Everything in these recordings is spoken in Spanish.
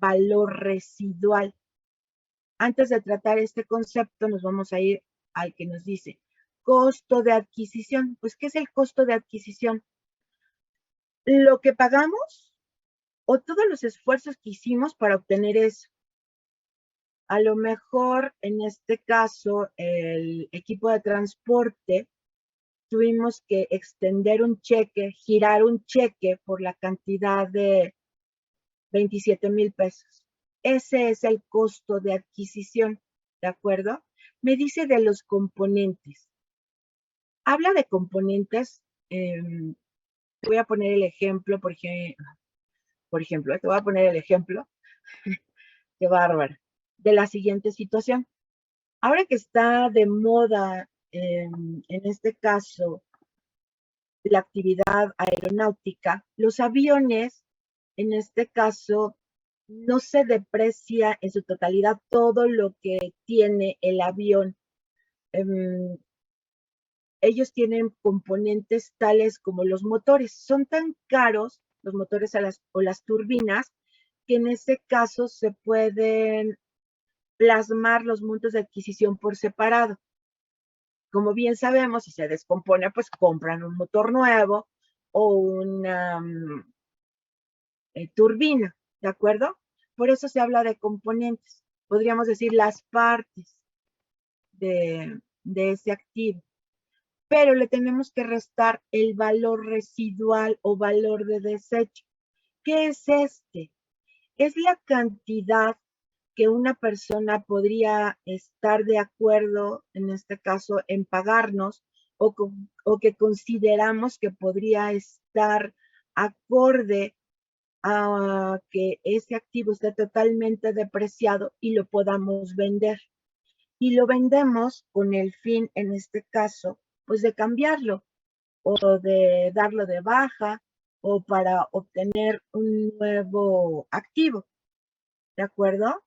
valor residual. Antes de tratar este concepto, nos vamos a ir al que nos dice costo de adquisición. Pues, ¿qué es el costo de adquisición? Lo que pagamos o todos los esfuerzos que hicimos para obtener eso. A lo mejor, en este caso, el equipo de transporte, tuvimos que extender un cheque, girar un cheque por la cantidad de 27,000 pesos. Ese es el costo de adquisición, ¿de acuerdo? Me dice de los componentes. Habla de componentes, te voy a poner el ejemplo, te voy a poner el ejemplo, qué bárbaro, de la siguiente situación. Ahora que está de moda, en este caso, la actividad aeronáutica, los aviones, en este caso, no se deprecia en su totalidad todo lo que tiene el avión. Ellos tienen componentes tales como los motores. Son tan caros los motores o las turbinas que en ese caso se pueden plasmar los montos de adquisición por separado. Como bien sabemos, si se descompone, pues compran un motor nuevo o una turbina, ¿de acuerdo? Por eso se habla de componentes. Podríamos decir las partes de ese activo. Pero le tenemos que restar el valor residual o valor de desecho. ¿Qué es este? Es la cantidad que una persona podría estar de acuerdo, en este caso, en pagarnos o que consideramos que podría estar acorde a que ese activo esté totalmente depreciado y lo podamos vender. Y lo vendemos con el fin, en este caso, pues de cambiarlo o de darlo de baja o para obtener un nuevo activo. ¿De acuerdo?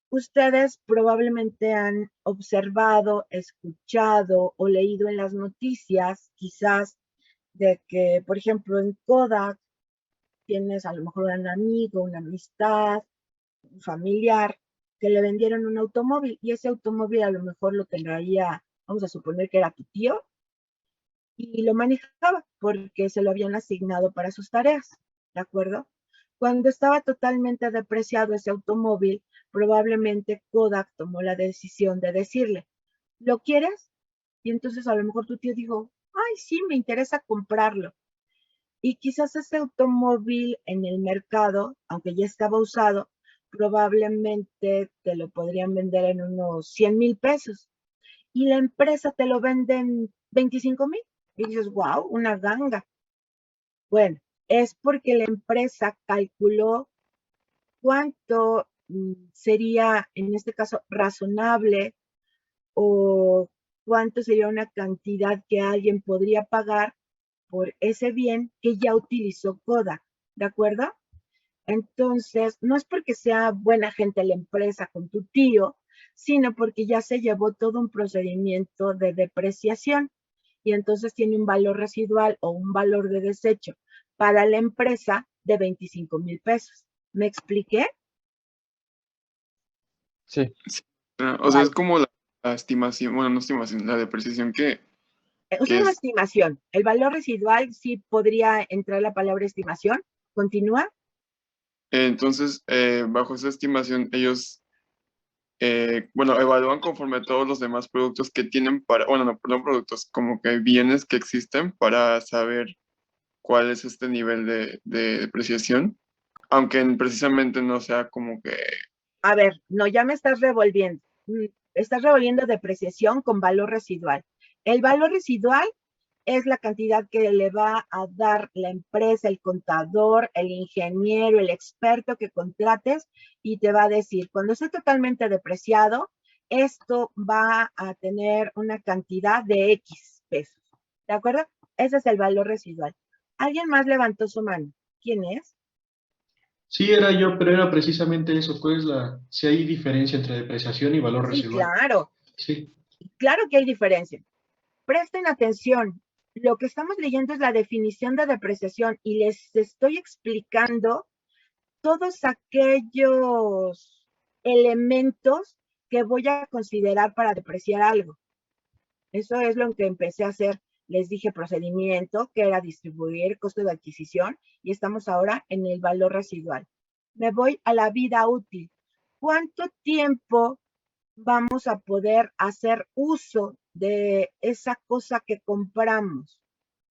Ustedes probablemente han observado, escuchado o leído en las noticias, quizás, de que, por ejemplo, en Kodak tienes a lo mejor un amigo, una amistad, un familiar, que le vendieron un automóvil y ese automóvil a lo mejor lo tendría, vamos a suponer que era tu tío, y lo manejaba porque se lo habían asignado para sus tareas, ¿de acuerdo? Cuando estaba totalmente depreciado ese automóvil, probablemente Kodak tomó la decisión de decirle, ¿lo quieres? Y entonces a lo mejor tu tío dijo, ay, sí, me interesa comprarlo. Y quizás ese automóvil en el mercado, aunque ya estaba usado, probablemente te lo podrían vender en unos 100,000 pesos. Y la empresa te lo vende en 25,000. Y dices, wow, una ganga. Bueno, es porque la empresa calculó cuánto sería, en este caso, razonable o cuánto sería una cantidad que alguien podría pagar por ese bien que ya utilizó Kodak, ¿de acuerdo? Entonces, no es porque sea buena gente la empresa con tu tío, sino porque ya se llevó todo un procedimiento de depreciación y entonces tiene un valor residual o un valor de desecho para la empresa de 25,000 pesos. ¿Me expliqué? Sí. O sea, es Vale. como la estimación, bueno, no estimación, la depreciación Es que una es. estimación. El valor residual sí podría entrar la palabra estimación. Continúa. Entonces, bajo esa estimación, ellos, bueno, evalúan conforme a todos los demás productos que tienen para, bueno, no productos, como que bienes que existen para saber cuál es este nivel de depreciación, aunque precisamente no sea como que, A ver, no, ya me estás revolviendo. Estás revolviendo depreciación con valor residual. El valor residual es la cantidad que le va a dar la empresa, el contador, el ingeniero, el experto que contrates y te va a decir, cuando esté totalmente depreciado, esto va a tener una cantidad de X pesos. ¿De acuerdo? Ese es el valor residual. ¿Alguien más levantó su mano? ¿Quién es? Sí, era yo, pero era precisamente eso, si hay diferencia entre depreciación y valor Sí, residual. claro. Sí. Claro que hay diferencia. Presten atención. Lo que estamos leyendo es la definición de depreciación y les estoy explicando todos aquellos elementos que voy a considerar para depreciar algo. Eso es lo que empecé a hacer. Les dije procedimiento, que era distribuir, costo de adquisición, y estamos ahora en el valor residual. Me voy a la vida útil. ¿Cuánto tiempo vamos a poder hacer uso de esa cosa que compramos?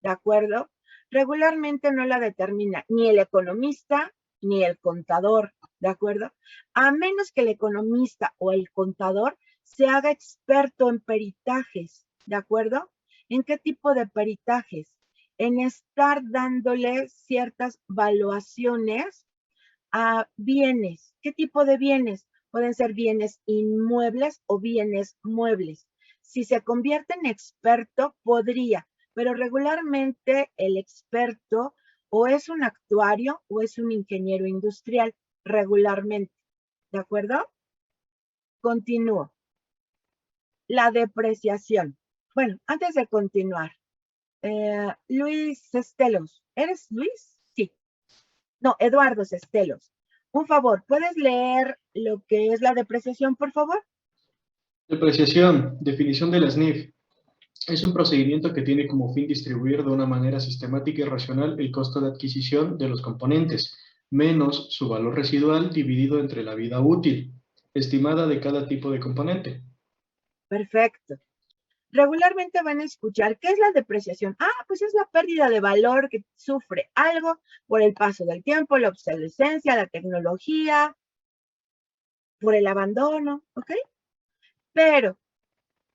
¿De acuerdo? Regularmente no la determina ni el economista ni el contador, ¿de acuerdo? A menos que el economista o el contador se haga experto en peritajes, ¿de acuerdo? ¿En qué tipo de peritajes? En estar dándole ciertas valuaciones a bienes. ¿Qué tipo de bienes? Pueden ser bienes inmuebles o bienes muebles. Si se convierte en experto, podría, pero regularmente el experto o es un actuario o es un ingeniero industrial, regularmente. ¿De acuerdo? Continúo. La depreciación. Bueno, antes de continuar, Luis Sestelos. ¿Eres Luis? Sí. No, Eduardo Sestelos. Un favor, ¿puedes leer lo que es la depreciación, por favor? Depreciación, definición de la SNIF. Es un procedimiento que tiene como fin distribuir de una manera sistemática y racional el costo de adquisición de los componentes, menos su valor residual dividido entre la vida útil, estimada de cada tipo de componente. Perfecto. Regularmente van a escuchar, ¿qué es la depreciación? Ah, pues es la pérdida de valor que sufre algo por el paso del tiempo, la obsolescencia, la tecnología, por el abandono, ¿ok? Pero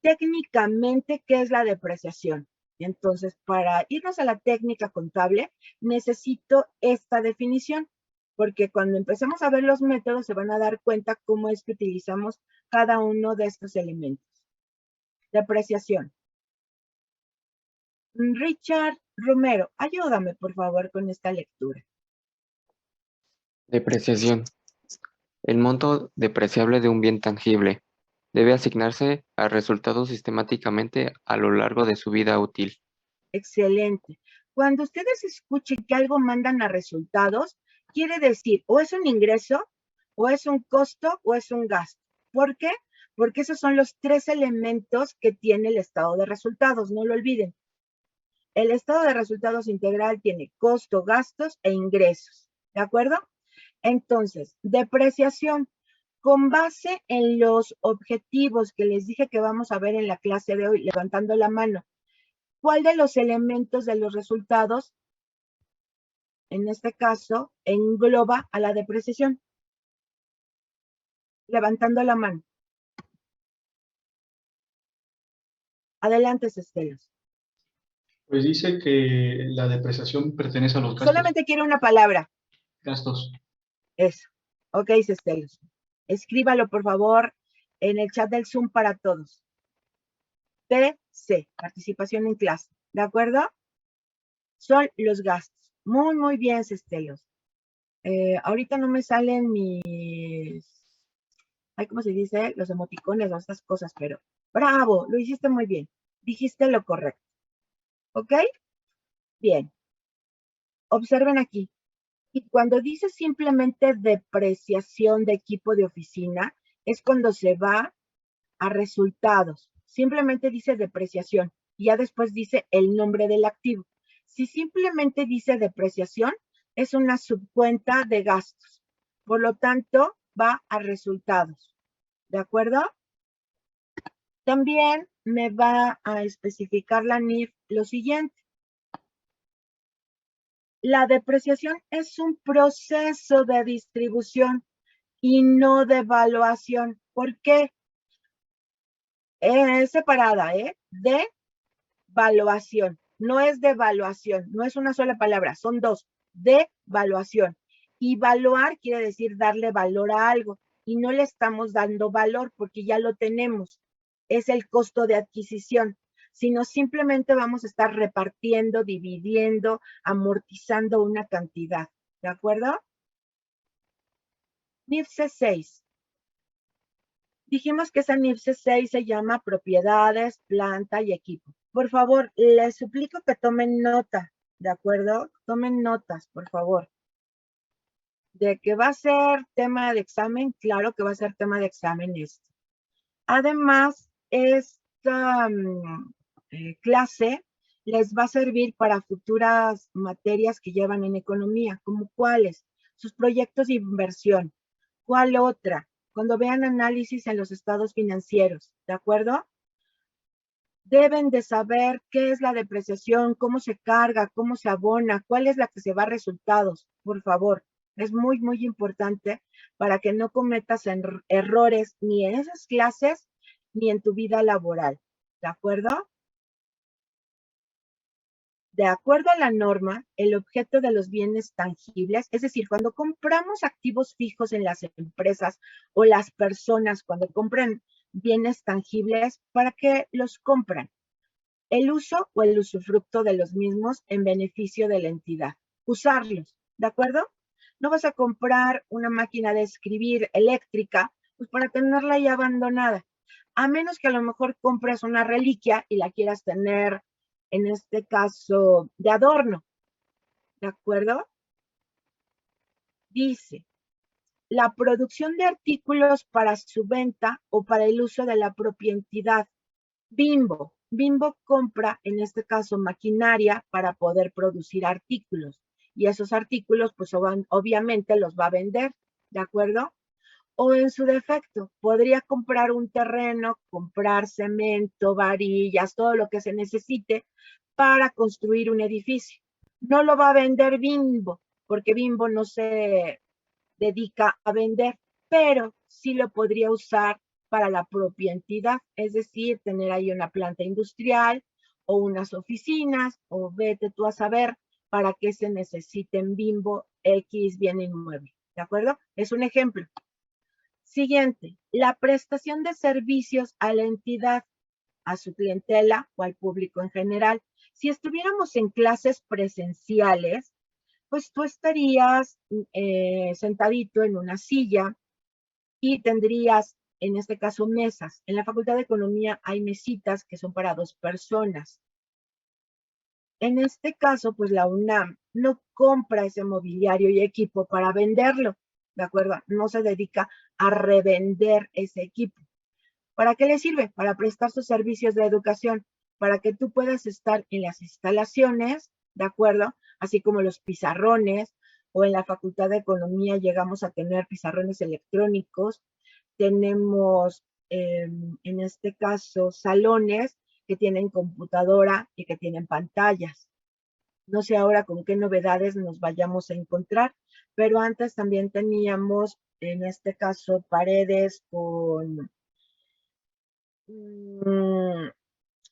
técnicamente, ¿qué es la depreciación? Entonces, para irnos a la técnica contable, necesito esta definición, porque cuando empecemos a ver los métodos se van a dar cuenta cómo es que utilizamos cada uno de estos elementos. Depreciación. Richard Romero, ayúdame por favor con esta lectura. Depreciación. El monto depreciable de un bien tangible debe asignarse a resultados sistemáticamente a lo largo de su vida útil. Excelente. Cuando ustedes escuchen que algo mandan a resultados, quiere decir o es un ingreso, o es un costo, o es un gasto. ¿Por qué? Porque esos son los tres elementos que tiene el estado de resultados, no lo olviden. El estado de resultados integral tiene costo, gastos e ingresos. ¿De acuerdo? Entonces, depreciación. Con base en los objetivos que les dije que vamos a ver en la clase de hoy, levantando la mano, ¿cuál de los elementos de los resultados, en este caso, engloba a la depreciación? Levantando la mano. Adelante, Estelos. Pues dice que la depreciación pertenece a los gastos. Solamente quiero una palabra. Gastos. Eso. Ok, Estelos. Escríbalo, por favor, en el chat del Zoom para todos. PC, participación en clase. ¿De acuerdo? Son los gastos. Muy, muy bien, Estelos. Ahorita no me salen mis... Ay, ¿cómo se dice? Los emoticones o estas cosas, pero bravo, lo hiciste muy bien. Dijiste lo correcto. ¿Ok? Bien. Observen aquí. Y cuando dice simplemente depreciación de equipo de oficina, es cuando se va a resultados. Simplemente dice depreciación y ya después dice el nombre del activo. Si simplemente dice depreciación, es una subcuenta de gastos. Por lo tanto, va a resultados. ¿De acuerdo? También me va a especificar la NIF lo siguiente. La depreciación es un proceso de distribución y no de evaluación. ¿Por qué? Es separada, de valuación. No es de evaluación, no es una sola palabra, son dos. De evaluación. Y evaluar quiere decir darle valor a algo. Y no le estamos dando valor porque ya lo tenemos. Es el costo de adquisición. Sino simplemente vamos a estar repartiendo, dividiendo, amortizando una cantidad. ¿De acuerdo? NIFC 6. Dijimos que esa NIFC 6 se llama propiedades, planta y equipo. Por favor, les suplico que tomen nota, ¿de acuerdo? Tomen notas, por favor. De que va a ser tema de examen, claro que va a ser tema de examen esto. Además, esta clase les va a servir para futuras materias que llevan en economía, como cuáles, sus proyectos de inversión. ¿Cuál otra? Cuando vean análisis en los estados financieros, ¿de acuerdo? Deben de saber qué es la depreciación, cómo se carga, cómo se abona, cuál es la que se va a resultados, por favor. Es muy, muy importante para que no cometas errores ni en esas clases ni en tu vida laboral. ¿De acuerdo? De acuerdo a la norma, el objeto de los bienes tangibles, es decir, cuando compramos activos fijos en las empresas o las personas, cuando compran bienes tangibles, ¿para qué los compran? El uso o el usufructo de los mismos en beneficio de la entidad. Usarlos, ¿de acuerdo? No vas a comprar una máquina de escribir eléctrica pues para tenerla ya abandonada, a menos que a lo mejor compres una reliquia y la quieras tener, en este caso, de adorno, ¿de acuerdo? Dice, la producción de artículos para su venta o para el uso de la propia entidad. Bimbo. Bimbo compra, en este caso, maquinaria para poder producir artículos. Y esos artículos, pues obviamente los va a vender, ¿de acuerdo? O en su defecto, podría comprar un terreno, comprar cemento, varillas, todo lo que se necesite para construir un edificio. No lo va a vender Bimbo, porque Bimbo no se dedica a vender, pero sí lo podría usar para la propia entidad, es decir, tener ahí una planta industrial o unas oficinas, o vete tú a saber para qué se necesiten Bimbo X bien inmueble, ¿de acuerdo? Es un ejemplo. Siguiente, la prestación de servicios a la entidad, a su clientela o al público en general. Si estuviéramos en clases presenciales, pues tú estarías sentadito en una silla y tendrías, en este caso, mesas. En la Facultad de Economía hay mesitas que son para 2 personas. En este caso, pues la UNAM no compra ese mobiliario y equipo para venderlo, ¿de acuerdo? No se dedica a revender ese equipo. ¿Para qué le sirve? Para prestar sus servicios de educación, para que tú puedas estar en las instalaciones, ¿de acuerdo? Así como los pizarrones, o en la Facultad de Economía llegamos a tener pizarrones electrónicos, tenemos en este caso salones que tienen computadora y que tienen pantallas. No sé ahora con qué novedades nos vayamos a encontrar, pero antes también teníamos en este caso paredes con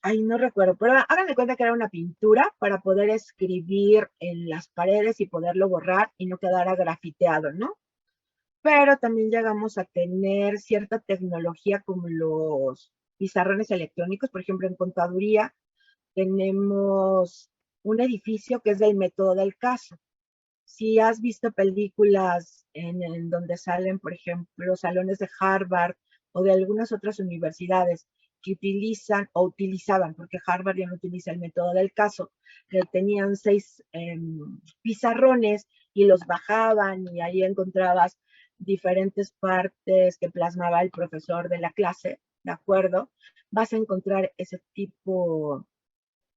ay, no recuerdo, pero hagan de cuenta que era una pintura para poder escribir en las paredes y poderlo borrar y no quedara grafiteado, ¿no? Pero también llegamos a tener cierta tecnología como los pizarrones electrónicos. Por ejemplo, en contaduría tenemos un edificio que es del método del caso. Si has visto películas en donde salen, por ejemplo, salones de Harvard o de algunas otras universidades que utilizan o utilizaban, porque Harvard ya no utiliza el método del caso, que tenían 6 pizarrones y los bajaban y ahí encontrabas diferentes partes que plasmaba el profesor de la clase, ¿de acuerdo? Vas a encontrar ese tipo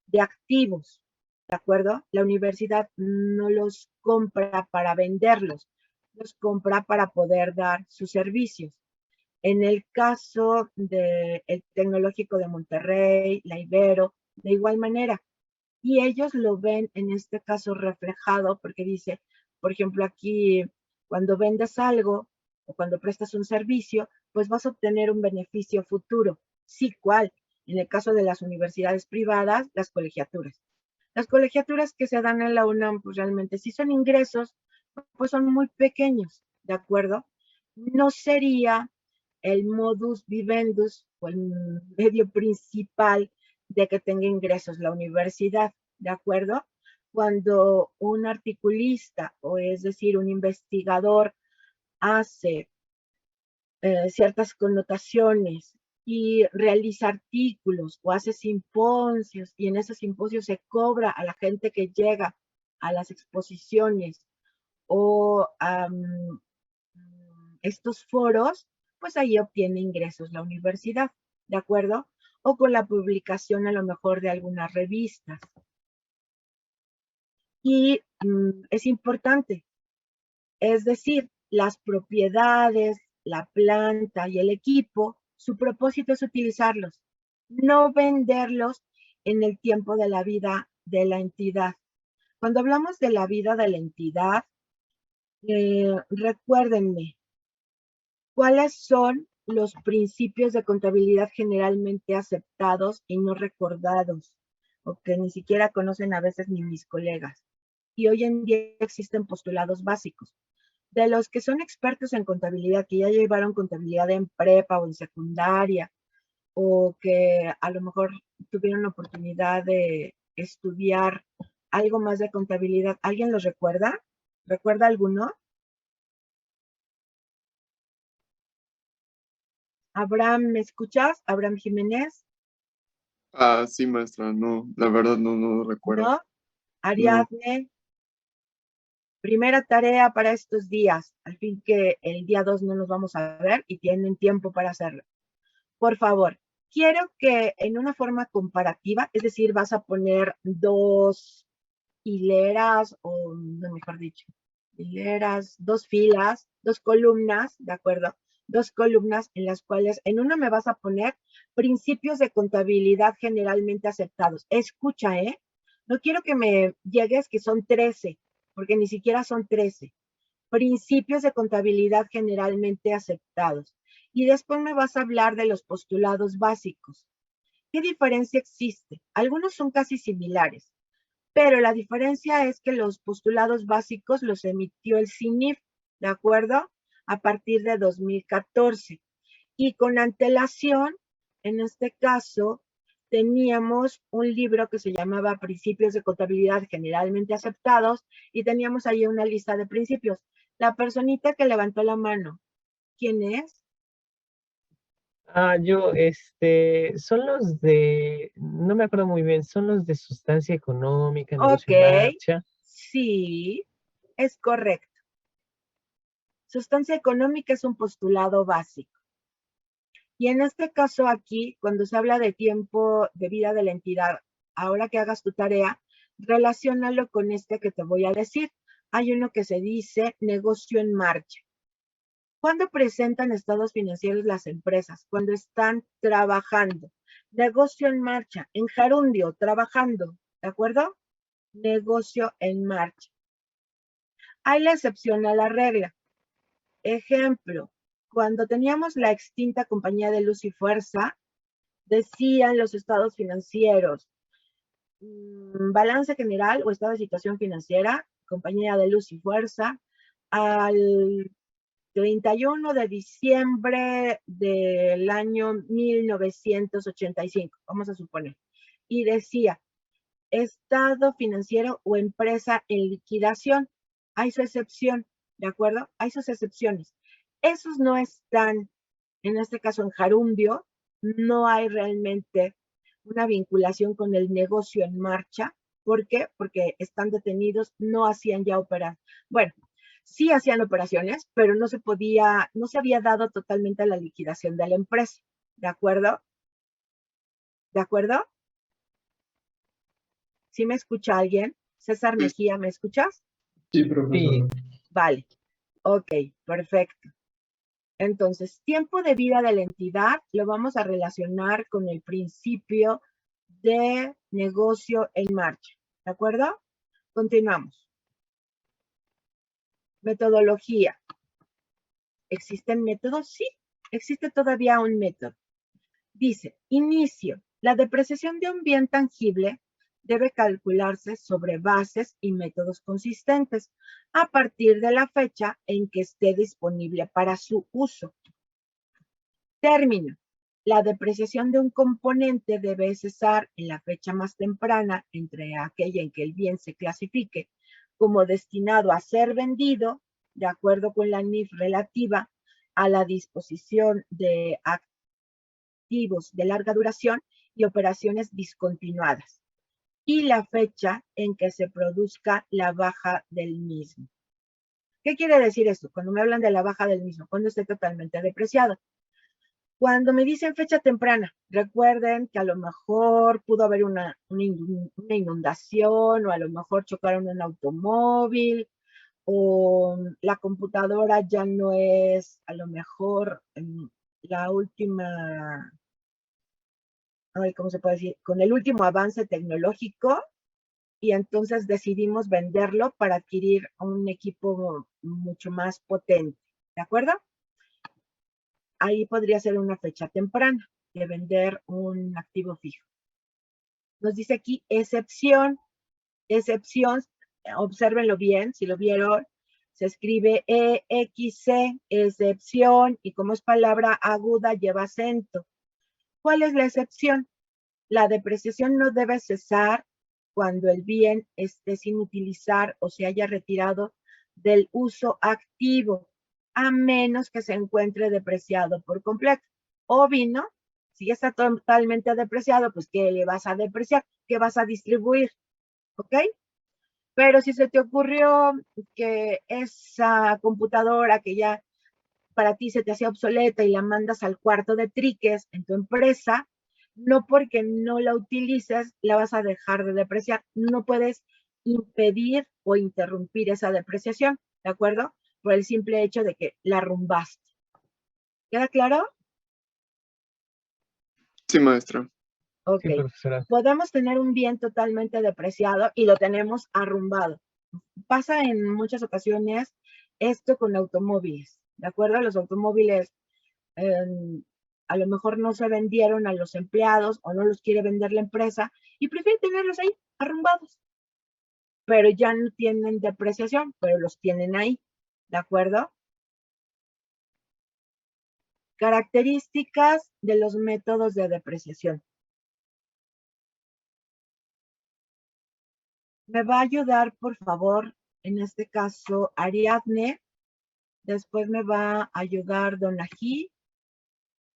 de activos, ¿de acuerdo? La universidad no los compra para venderlos, los compra para poder dar sus servicios. En el caso del Tecnológico de Monterrey, la Ibero, de igual manera. Y ellos lo ven en este caso reflejado porque dice, por ejemplo, aquí cuando vendes algo o cuando prestas un servicio, pues vas a obtener un beneficio futuro. Sí, ¿cuál? En el caso de las universidades privadas, las colegiaturas. Las colegiaturas que se dan en la UNAM, pues realmente si son ingresos, pues son muy pequeños, ¿de acuerdo? No sería el modus vivendus o el medio principal de que tenga ingresos la universidad, ¿de acuerdo? Cuando un articulista, o es decir, un investigador, hace ciertas connotaciones y realiza artículos o hace simposios y en esos simposios se cobra a la gente que llega a las exposiciones o estos foros, pues ahí obtiene ingresos la universidad, ¿de acuerdo? O con la publicación a lo mejor de algunas revistas. Y es importante, es decir, las propiedades, la planta y el equipo, su propósito es utilizarlos, no venderlos en el tiempo de la vida de la entidad. Cuando hablamos de la vida de la entidad, recuérdenme, ¿cuáles son los principios de contabilidad generalmente aceptados y no recordados? O que ni siquiera conocen a veces ni mis colegas. Y hoy en día existen postulados básicos. De los que son expertos en contabilidad, que ya llevaron contabilidad en prepa o en secundaria, o que a lo mejor tuvieron la oportunidad de estudiar algo más de contabilidad, ¿alguien los recuerda? ¿Recuerda alguno? Abraham, ¿me escuchas? Abraham Jiménez, Ah, sí, maestra, no, la verdad no recuerdo. ¿no? No. Ariadne, primera tarea para estos días, al fin que el día 2 no nos vamos a ver y tienen tiempo para hacerlo. Por favor, quiero que en una forma comparativa, es decir, vas a poner dos hileras, o no, mejor dicho, hileras, dos filas, dos columnas, ¿de acuerdo? Dos columnas en las cuales en una me vas a poner principios de contabilidad generalmente aceptados. Escucha, ¿eh? No quiero que me llegues que son 13, porque ni siquiera son 13. Principios de contabilidad generalmente aceptados. Y después me vas a hablar de los postulados básicos. ¿Qué diferencia existe? Algunos son casi similares, pero la diferencia es que los postulados básicos los emitió el CINIF, ¿de acuerdo? A partir de 2014. Y con antelación, en este caso, teníamos un libro que se llamaba Principios de Contabilidad Generalmente Aceptados y teníamos ahí una lista de principios. La personita que levantó la mano, ¿quién es? Son los de, no me acuerdo muy bien, son los de sustancia económica, Ok, negocio en marcha. sí, es correcto. Sustancia económica es un postulado básico. Y en este caso aquí, cuando se habla de tiempo de vida de la entidad, ahora que hagas tu tarea, relaciónalo con este que te voy a decir. Hay uno que se dice negocio en marcha. ¿Cuándo presentan estados financieros las empresas? Cuando están trabajando. Negocio en marcha, en gerundio, trabajando, ¿de acuerdo? Negocio en marcha. Hay la excepción a la regla. Ejemplo, cuando teníamos la extinta compañía de Luz y Fuerza, decían los estados financieros, balance general o estado de situación financiera, compañía de Luz y Fuerza, al 31 de diciembre del año 1985, vamos a suponer. Y decía, estado financiero o empresa en liquidación. Hay su excepción, ¿de acuerdo? Hay sus excepciones. Esos no están, en este caso en gerundio, no hay realmente una vinculación con el negocio en marcha. ¿Por qué? Porque están detenidos, no hacían ya operar. Bueno, sí hacían operaciones, pero no se podía, no se había dado totalmente la liquidación de la empresa. ¿De acuerdo? ¿De acuerdo? ¿Sí me escucha alguien? César Mejía, ¿me escuchas? Sí, Sí, profesor. Vale. Ok, perfecto. Entonces, tiempo de vida de la entidad lo vamos a relacionar con el principio de negocio en marcha. ¿De acuerdo? Continuamos. Metodología. ¿Existen métodos? Sí, existe todavía un método. Dice, inicio. La depreciación de un bien tangible debe calcularse sobre bases y métodos consistentes a partir de la fecha en que esté disponible para su uso. Término. La depreciación de un componente debe cesar en la fecha más temprana entre aquella en que el bien se clasifique como destinado a ser vendido, de acuerdo con la NIF relativa a la disposición de activos de larga duración y operaciones discontinuadas, y la fecha en que se produzca la baja del mismo. ¿Qué quiere decir esto? Cuando me hablan de la baja del mismo, cuando esté totalmente depreciado. Cuando me dicen fecha temprana, recuerden que a lo mejor pudo haber una inundación, o a lo mejor chocaron un automóvil, o la computadora ya no es a lo mejor la última, ¿cómo se puede decir? Con el último avance tecnológico, y entonces decidimos venderlo para adquirir un equipo mucho más potente, ¿de acuerdo? Ahí podría ser una fecha temprana de vender un activo fijo. Nos dice aquí excepción, obsérvenlo bien, si lo vieron, se escribe EXC, excepción, y como es palabra aguda lleva acento. ¿Cuál es la excepción? La depreciación no debe cesar cuando el bien esté sin utilizar o se haya retirado del uso activo, a menos que se encuentre depreciado por completo. Obvio, ¿no? Si ya está totalmente depreciado, pues ¿qué le vas a depreciar? ¿Qué vas a distribuir? ¿Ok? Pero si se te ocurrió que esa computadora que ya para ti se te hacía obsoleta y la mandas al cuarto de triques en tu empresa, no porque no la utilices la vas a dejar de depreciar. No puedes impedir o interrumpir esa depreciación, ¿de acuerdo? Por el simple hecho de que la arrumbaste. ¿Queda claro? Sí, maestra. Ok. Sí, profesora. Podemos tener un bien totalmente depreciado y lo tenemos arrumbado. Pasa en muchas ocasiones esto con automóviles, ¿de acuerdo? Los automóviles a lo mejor no se vendieron a los empleados o no los quiere vender la empresa y prefiere tenerlos ahí arrumbados, pero ya no tienen depreciación, pero los tienen ahí, ¿de acuerdo? Características de los métodos de depreciación. Me va a ayudar, por favor, en este caso, Ariadne. Después me va a ayudar Donají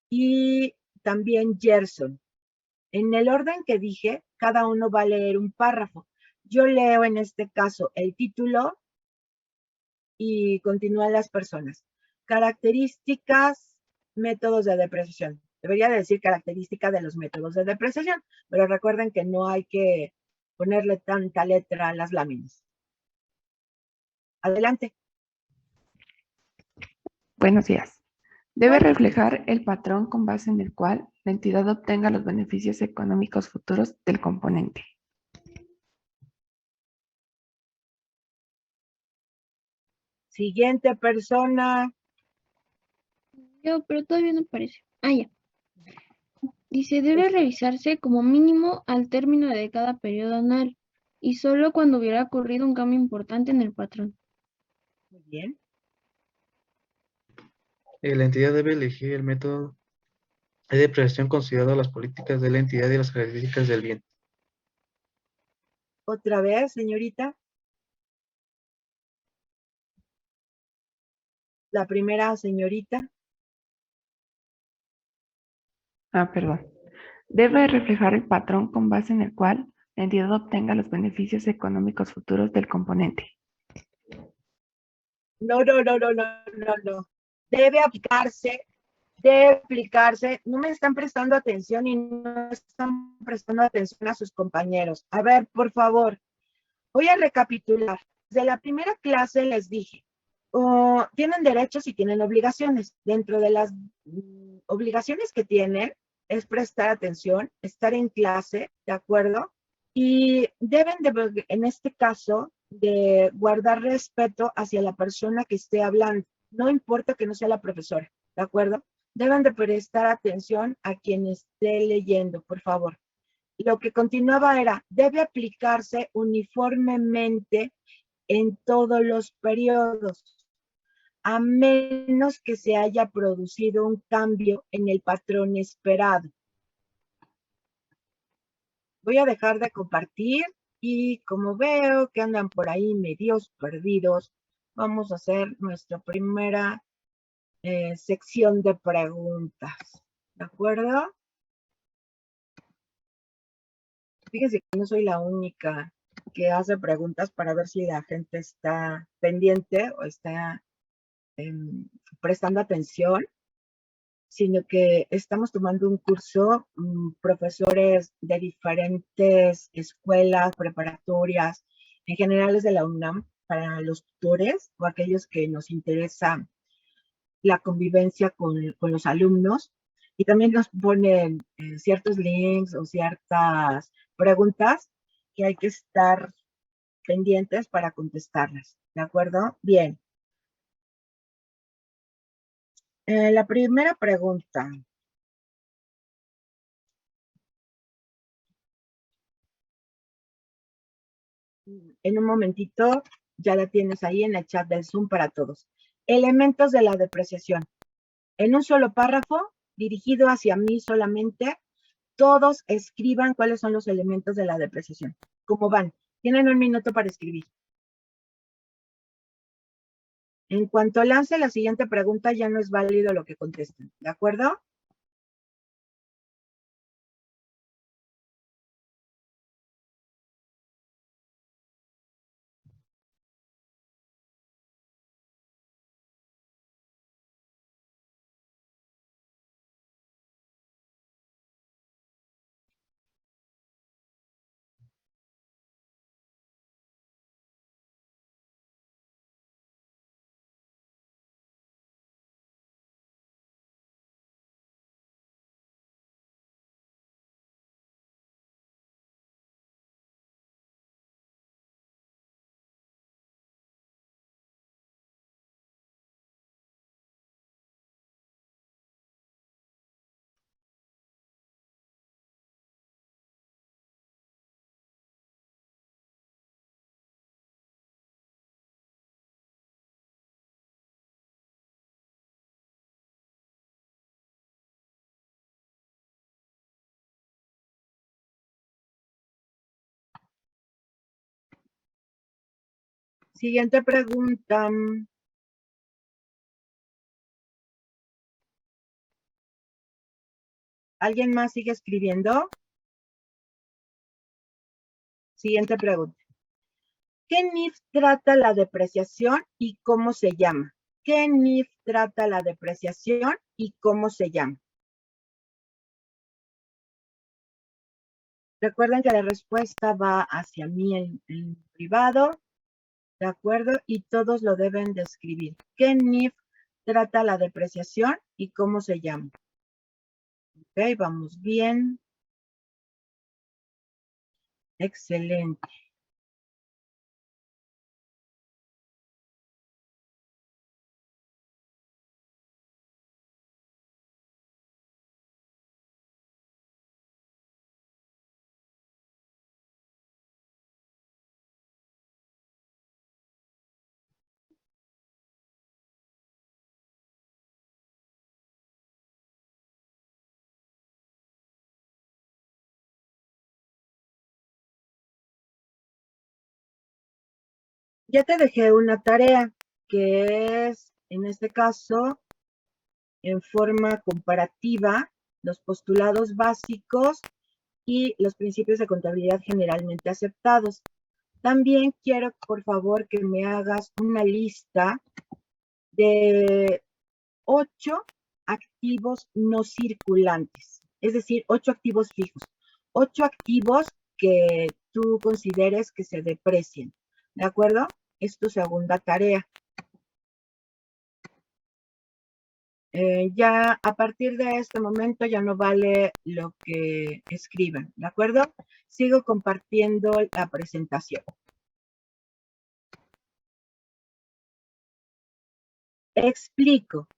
y también Gerson. En el orden que dije, cada uno va a leer un párrafo. Yo leo en este caso el título y continúan las personas. Características, métodos de depreciación. Debería decir característica de los métodos de depreciación, pero recuerden que no hay que ponerle tanta letra a las láminas. Adelante. Buenos días. Debe Bueno, reflejar el patrón con base en el cual la entidad obtenga los beneficios económicos futuros del componente. siguiente persona. Yo, pero todavía no aparece. Ah, ya. Dice, debe revisarse como mínimo al término de cada periodo anual y solo cuando hubiera ocurrido un cambio importante en el patrón. Muy bien. La entidad debe elegir el método de depreciación considerando las políticas de la entidad y las características del bien. Otra vez, señorita. La primera señorita. Perdón. Debe reflejar el patrón con base en el cual la entidad obtenga los beneficios económicos futuros del componente. No. Debe aplicarse, no me están prestando atención y no están prestando atención a sus compañeros. A ver, por favor, voy a recapitular. Desde la primera clase les dije, tienen derechos y tienen obligaciones. Dentro de las obligaciones que tienen es prestar atención, estar en clase, ¿de acuerdo? Y deben de, en este caso, de guardar respeto hacia la persona que esté hablando. No importa que no sea la profesora, ¿de acuerdo? Deben de prestar atención a quien esté leyendo, por favor. Lo que continuaba era, debe aplicarse uniformemente en todos los periodos, a menos que se haya producido un cambio en el patrón esperado. Voy a dejar de compartir y como veo que andan por ahí medios perdidos, vamos a hacer nuestra primera sección de preguntas. ¿De acuerdo? Fíjense que no soy la única que hace preguntas para ver si la gente está pendiente o está prestando atención, sino que estamos tomando un curso, profesores de diferentes escuelas, preparatorias, en general es de la UNAM, para los tutores o aquellos que nos interesa la convivencia con los alumnos. Y también nos ponen ciertos links o ciertas preguntas que hay que estar pendientes para contestarlas. ¿De acuerdo? Bien. La primera pregunta. En un momentito ya la tienes ahí en el chat del Zoom para todos. Elementos de la depreciación. En un solo párrafo, dirigido hacia mí solamente, todos escriban cuáles son los elementos de la depreciación. ¿Cómo van? Tienen un minuto para escribir. En cuanto lance la siguiente pregunta, ya no es válido lo que contesten. ¿De acuerdo? Siguiente pregunta. ¿Alguien más sigue escribiendo? Siguiente pregunta. ¿Qué NIF trata la depreciación y cómo se llama? ¿Qué NIF trata la depreciación y cómo se llama? Recuerden que la respuesta va hacia mí en privado, ¿de acuerdo? Y todos lo deben de escribir. ¿Qué NIF trata la depreciación y cómo se llama? Ok, vamos bien. Excelente. Ya te dejé una tarea que es, en este caso, en forma comparativa, los postulados básicos y los principios de contabilidad generalmente aceptados. También quiero, por favor, que me hagas una lista de 8 activos no circulantes, es decir, 8 activos fijos, 8 activos que tú consideres que se deprecien, ¿de acuerdo? Es tu segunda tarea. Ya a partir de este momento ya no vale lo que escriban, ¿de acuerdo? Sigo compartiendo la presentación. Explico.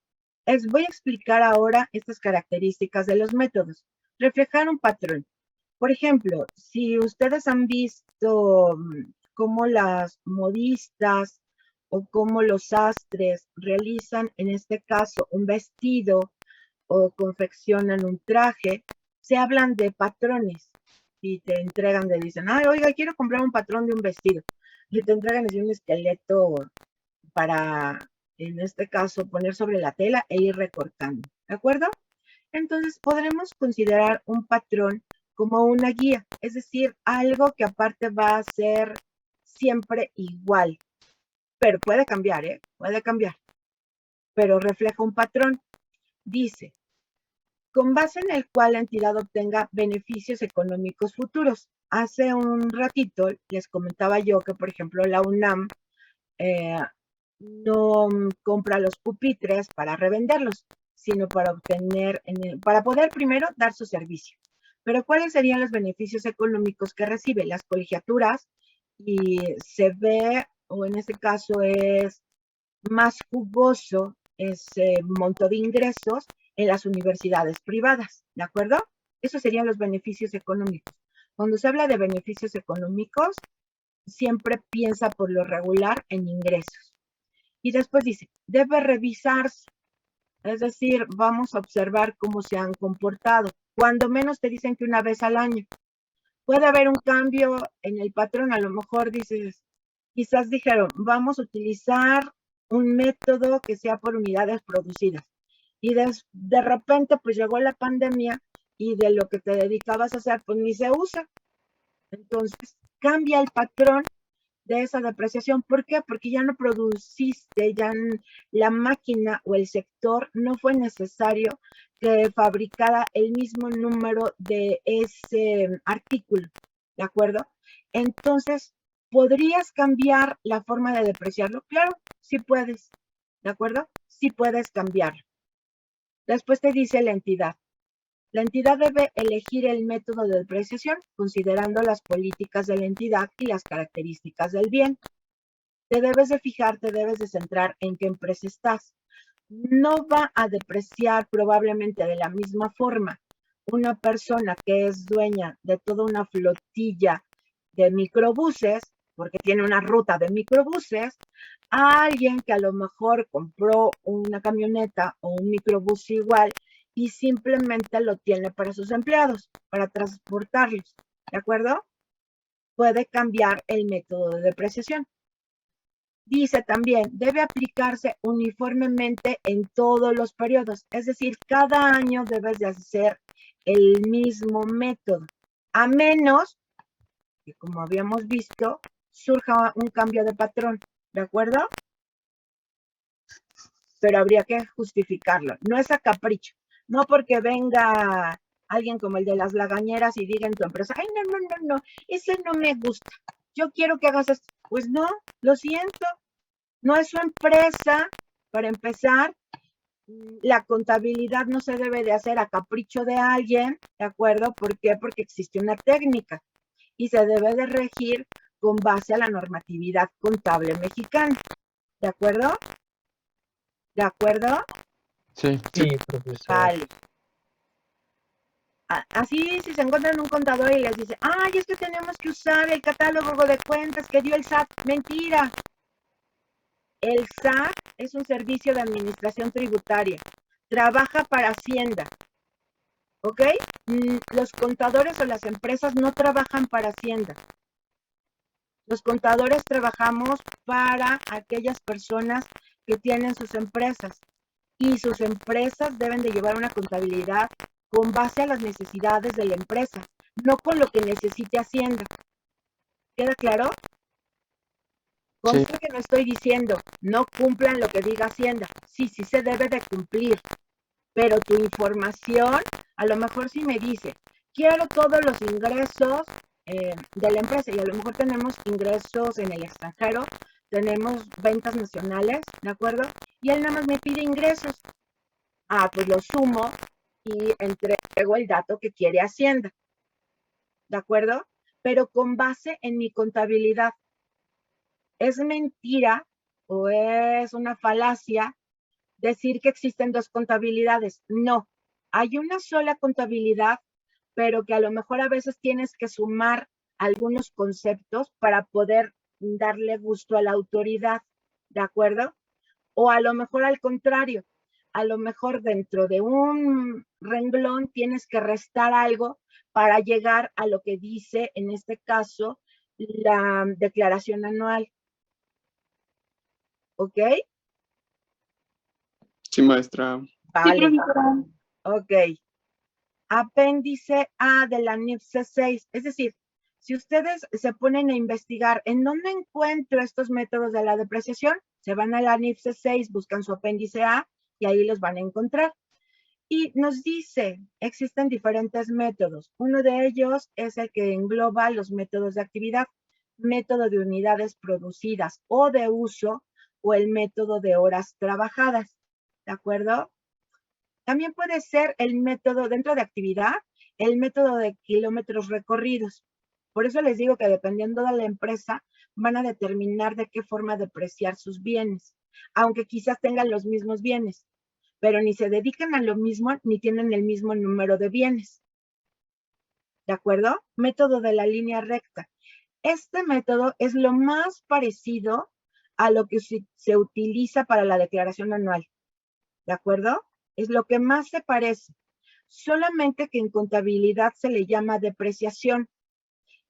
Voy a explicar ahora estas características de los métodos. Reflejar un patrón. Por ejemplo, si ustedes han visto cómo las modistas o cómo los sastres realizan, en este caso, un vestido o confeccionan un traje, se hablan de patrones y te entregan, dicen, ay, oiga, quiero comprar un patrón de un vestido. Y te entregan así un esqueleto para, en este caso, poner sobre la tela e ir recortando, ¿de acuerdo? Entonces, podremos considerar un patrón como una guía, es decir, algo que aparte va a ser siempre igual, pero puede cambiar, ¿eh? Puede cambiar, pero refleja un patrón. Dice, con base en el cual la entidad obtenga beneficios económicos futuros. Hace un ratito les comentaba yo que, por ejemplo, la UNAM no compra los pupitres para revenderlos, sino para obtener, para poder primero dar su servicio. Pero ¿cuáles serían los beneficios económicos que recibe? Las colegiaturas, y se ve, o en este caso es más jugoso ese monto de ingresos en las universidades privadas, ¿de acuerdo? Esos serían los beneficios económicos. Cuando se habla de beneficios económicos, siempre piensa por lo regular en ingresos. Y después dice, debe revisarse, es decir, vamos a observar cómo se han comportado. Cuando menos te dicen que una vez al año. Puede haber un cambio en el patrón, a lo mejor dices, quizás dijeron, vamos a utilizar un método que sea por unidades producidas. Y de repente pues llegó la pandemia y de lo que te dedicabas a hacer pues ni se usa. Entonces cambia el patrón de esa depreciación. ¿Por qué? Porque ya no produciste, ya la máquina o el sector no fue necesario que fabricara el mismo número de ese artículo, ¿de acuerdo? Entonces, ¿podrías cambiar la forma de depreciarlo? Claro, sí puedes, ¿de acuerdo? Sí puedes cambiarlo. Después te dice la entidad. La entidad debe elegir el método de depreciación considerando las políticas de la entidad y las características del bien. Te debes de fijar, te debes de centrar en qué empresa estás. No va a depreciar probablemente de la misma forma una persona que es dueña de toda una flotilla de microbuses, porque tiene una ruta de microbuses, a alguien que a lo mejor compró una camioneta o un microbús igual y simplemente lo tiene para sus empleados, para transportarlos, ¿de acuerdo? Puede cambiar el método de depreciación. Dice también, debe aplicarse uniformemente en todos los periodos, es decir, cada año debes de hacer el mismo método, a menos que, como habíamos visto, surja un cambio de patrón, ¿de acuerdo? Pero habría que justificarlo, no es a capricho, no porque venga alguien como el de las lagañeras y diga en tu empresa, ay, no, ese no me gusta, yo quiero que hagas esto. Pues no, lo siento, no es su empresa. Para empezar, la contabilidad no se debe de hacer a capricho de alguien, ¿de acuerdo? ¿Por qué? Porque existe una técnica y se debe de regir con base a la normatividad contable mexicana, ¿de acuerdo? ¿De acuerdo? Sí. Sí, profesor. Vale. Así, si se encuentran un contador y les dice, ay, es que tenemos que usar el catálogo de cuentas que dio el SAT. Mentira. El SAT es un servicio de administración tributaria. Trabaja para Hacienda. ¿Ok? Los contadores o las empresas no trabajan para Hacienda. Los contadores trabajamos para aquellas personas que tienen sus empresas. Y sus empresas deben de llevar una contabilidad con base a las necesidades de la empresa, no con lo que necesite Hacienda. ¿Queda claro? Conste que no estoy diciendo no cumplan lo que diga Hacienda. Sí, sí se debe de cumplir. Pero tu información, a lo mejor sí me dice, quiero todos los ingresos de la empresa y a lo mejor tenemos ingresos en el extranjero, tenemos ventas nacionales, ¿de acuerdo? Y él nada más me pide ingresos. Ah, pues lo sumo y entrego el dato que quiere Hacienda, ¿de acuerdo? Pero con base en mi contabilidad. Es mentira o es una falacia decir que existen dos contabilidades. No, hay una sola contabilidad, pero que a lo mejor a veces tienes que sumar algunos conceptos para poder darle gusto a la autoridad, ¿de acuerdo? O a lo mejor al contrario, a lo mejor dentro de un renglón tienes que restar algo para llegar a lo que dice, en este caso, la declaración anual. ¿Ok? Sí, maestra. Vale. Sí, profesora. Ok. apéndice A de la NIF C6. Es decir, si ustedes se ponen a investigar en dónde encuentro estos métodos de la depreciación, se van a la NIF C6, buscan su apéndice A y ahí los van a encontrar. Y nos dice, existen diferentes métodos. Uno de ellos es el que engloba los métodos de actividad, método de unidades producidas o de uso, o el método de horas trabajadas. ¿De acuerdo? También puede ser el método dentro de actividad, el método de kilómetros recorridos. Por eso les digo que dependiendo de la empresa, van a determinar de qué forma depreciar sus bienes, aunque quizás tengan los mismos bienes, pero ni se dedican a lo mismo ni tienen el mismo número de bienes. ¿De acuerdo? Método de la línea recta. Este método es lo más parecido a lo que se utiliza para la declaración anual. ¿De acuerdo? Es lo que más se parece. Solamente que en contabilidad se le llama depreciación.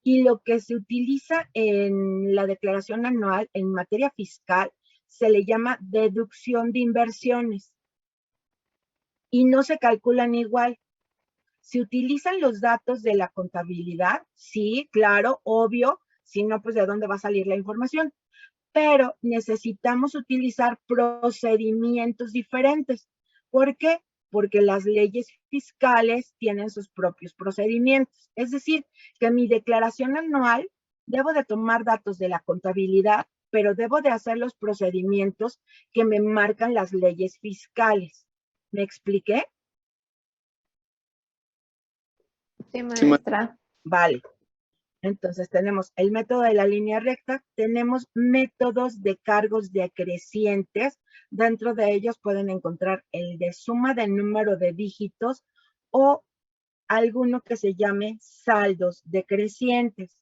Y lo que se utiliza en la declaración anual, en materia fiscal, se le llama deducción de inversiones. Y no se calculan igual. ¿Se utilizan los datos de la contabilidad? Sí, claro, obvio. Si no, pues ¿de dónde va a salir la información? Pero necesitamos utilizar procedimientos diferentes. ¿Por qué? Porque las leyes fiscales tienen sus propios procedimientos. Es decir, que mi declaración anual debo de tomar datos de la contabilidad, pero debo de hacer los procedimientos que me marcan las leyes fiscales. ¿Me expliqué? Sí, maestra. Vale. Entonces tenemos el método de la línea recta, tenemos métodos de cargos decrecientes. Dentro de ellos pueden encontrar el de suma de número de dígitos o alguno que se llame saldos decrecientes.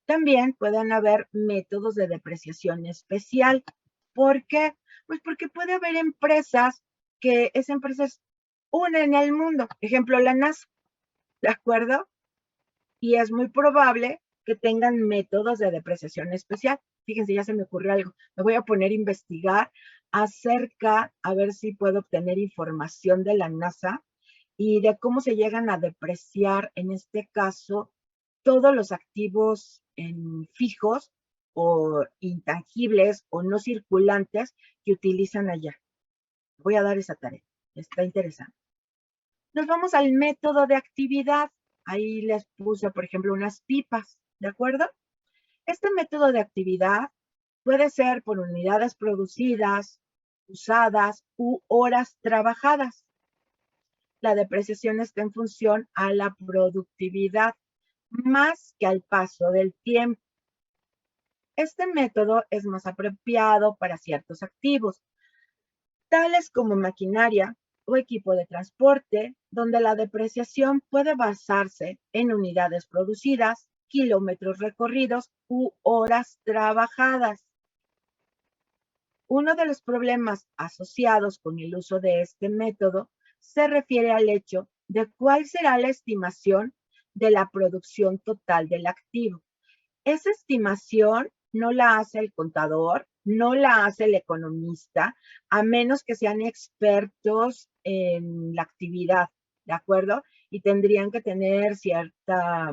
También pueden haber métodos de depreciación especial. ¿Por qué? Pues porque puede haber empresas que esa empresa es una en el mundo. Ejemplo, la NASA. ¿De acuerdo? Y es muy probable que tengan métodos de depreciación especial. Fíjense, ya se me ocurrió algo. Me voy a poner a investigar acerca, a ver si puedo obtener información de la NASA y de cómo se llegan a depreciar, en este caso, todos los activos fijos o intangibles o no circulantes que utilizan allá. Voy a dar esa tarea. Está interesante. Nos vamos al método de actividad. Ahí les puse, por ejemplo, unas pipas, ¿de acuerdo? Este método de actividad puede ser por unidades producidas, usadas u horas trabajadas. La depreciación está en función a la productividad más que al paso del tiempo. Este método es más apropiado para ciertos activos, tales como maquinaria o equipo de transporte, donde la depreciación puede basarse en unidades producidas, kilómetros recorridos u horas trabajadas. Uno de los problemas asociados con el uso de este método se refiere al hecho de cuál será la estimación de la producción total del activo. Esa estimación no la hace el contador, no la hace el economista, a menos que sean expertos en la actividad, ¿de acuerdo? Y tendrían que tener cierta